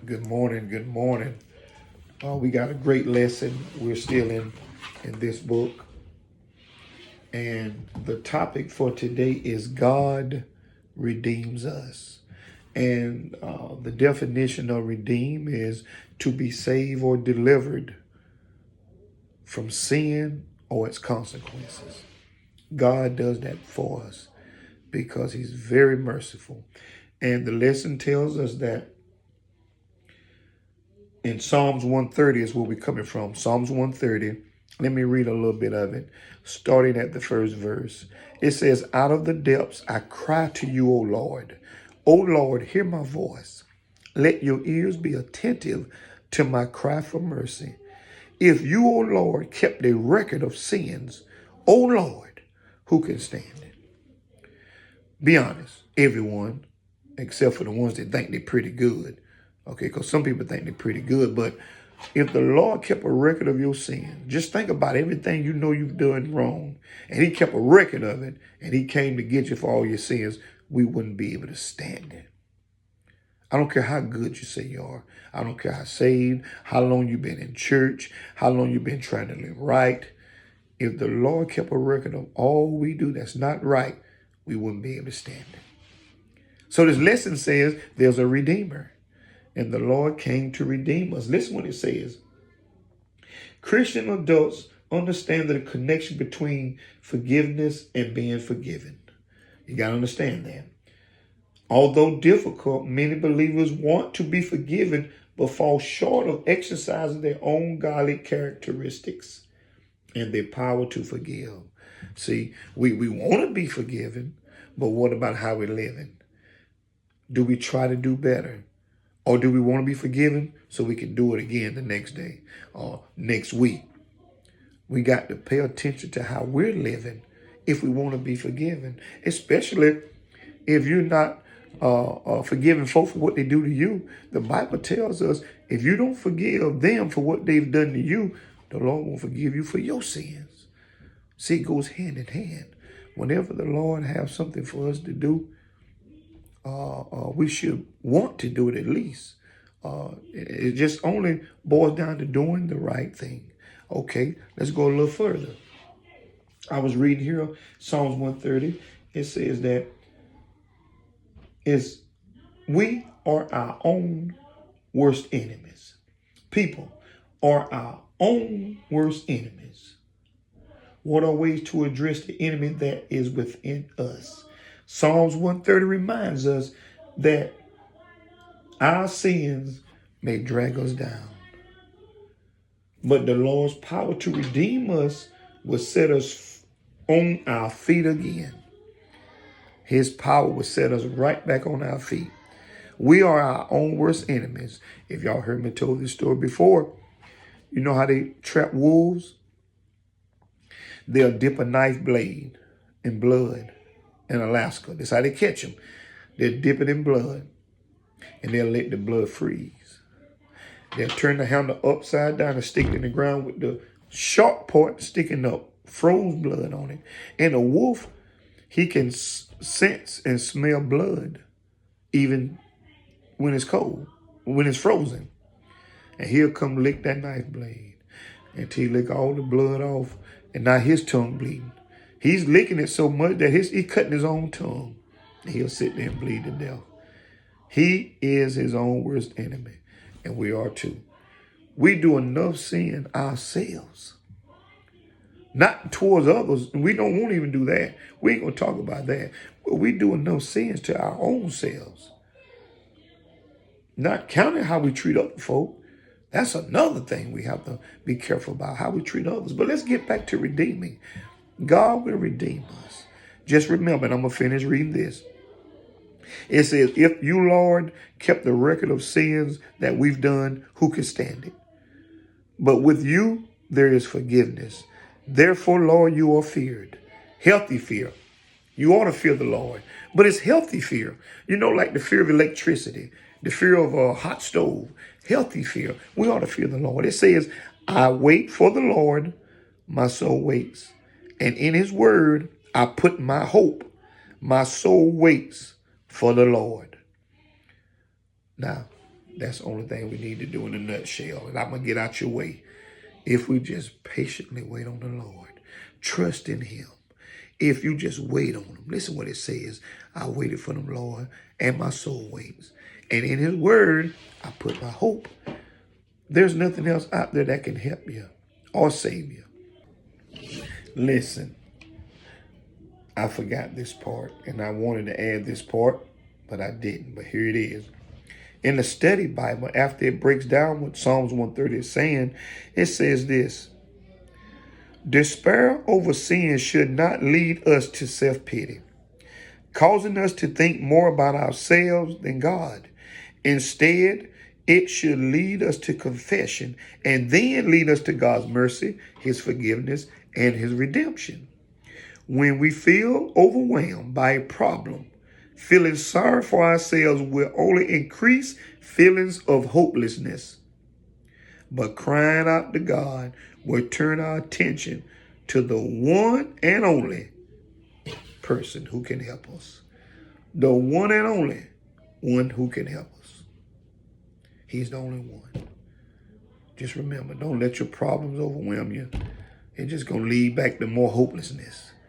Good morning. Good morning. We got a great lesson. We're still in this book, and the topic for today is God redeems us. And the definition of redeem is to be saved or delivered from sin or its consequences. God does that for us because He's very merciful. And the lesson tells us that in Psalms 130 is where we're coming from. Psalms 130. Let me read a little bit of it, starting at the first verse. It says, "Out of the depths I cry to you, O Lord. O Lord, hear my voice. Let your ears be attentive to my cry for mercy. If you, O Lord, kept a record of sins, O Lord, who can stand it?" Be honest, everyone, except for the ones that think they're pretty good. Okay, because some people think they're pretty good. But if the Lord kept a record of your sin, just think about everything you know you've done wrong, and He kept a record of it, and He came to get you for all your sins, we wouldn't be able to stand it. I don't care how good you say you are. I don't care how saved, how long you've been in church, how long you've been trying to live right. If the Lord kept a record of all we do that's not right, we wouldn't be able to stand it. So this lesson says there's a Redeemer, and the Lord came to redeem us. Listen what it says. Christian adults understand the connection between forgiveness and being forgiven. You got to understand that. Although difficult, many believers want to be forgiven but fall short of exercising their own godly characteristics and their power to forgive. See, we want to be forgiven, but what about how we're living? Do we try to do better? Or do we want to be forgiven so we can do it again the next day or next week? We got to pay attention to how we're living if we want to be forgiven, especially if you're not forgiving folk for what they do to you. The Bible tells us if you don't forgive them for what they've done to you, the Lord won't forgive you for your sins. See, it goes hand in hand. Whenever the Lord has something for us to do, we should want to do it at least. It just only boils down to doing the right thing. Okay, let's go a little further. I was reading here, Psalms 130. It says that we are our own worst enemies. People are our own worst enemies. What are ways to address the enemy that is within us? Psalms 130 reminds us that our sins may drag us down, but the Lord's power to redeem us will set us on our feet again. His power will set us right back on our feet. We are our own worst enemies. If y'all heard me tell this story before, you know how they trap wolves? They'll dip a knife blade in blood in Alaska. That's how they catch them. They'll dip it in blood, and they'll let the blood freeze. They'll turn the handle upside down and stick it in the ground with the sharp part sticking up, froze blood on it. And a wolf, he can sense and smell blood even when it's cold, when it's frozen. And he'll come lick that knife blade until he lick all the blood off, and now his tongue bleeding. He's licking it so much that he's cutting his own tongue. And he'll sit there and bleed to death. He is his own worst enemy, and we are too. We do enough sin ourselves, not towards others. We don't want to even do that. We ain't going to talk about that. But we do enough sins to our own selves, not counting how we treat other folk. That's another thing we have to be careful about, how we treat others. But let's get back to redeeming. God will redeem us. Just remember, and I'm going to finish reading this. It says, if you, Lord, kept the record of sins that we've done, who can stand it? But with you, there is forgiveness. Therefore, Lord, you are feared. Healthy fear. You ought to fear the Lord. But it's healthy fear. You know, like the fear of electricity, the fear of a hot stove. Healthy fear. We ought to fear the Lord. It says, I wait for the Lord, my soul waits. And in his word, I put my hope. My soul waits for the Lord. Now, That's the only thing we need to do in a nutshell. And I'm going to get out your way. If we just patiently wait on the Lord, trust in him. If you just wait on him, listen what it says. I waited for the Lord and my soul waits. And in his word, I put my hope. There's nothing else out there that can help you or save you. Listen, I forgot this part and I wanted to add this part, but I didn't. But here it is. In the study Bible, after it breaks down what Psalms 130 is saying, it says this: despair over sin should not lead us to self-pity, causing us to think more about ourselves than God. Instead, it should lead us to confession and then lead us to God's mercy, his forgiveness, and his redemption. When we feel overwhelmed by a problem, feeling sorry for ourselves will only increase feelings of hopelessness. But crying out to God will turn our attention to the one and only person who can help us. The one and only one who can help us. He's the only one. Just remember, don't let your problems overwhelm you. It's just going to lead back to more hopelessness.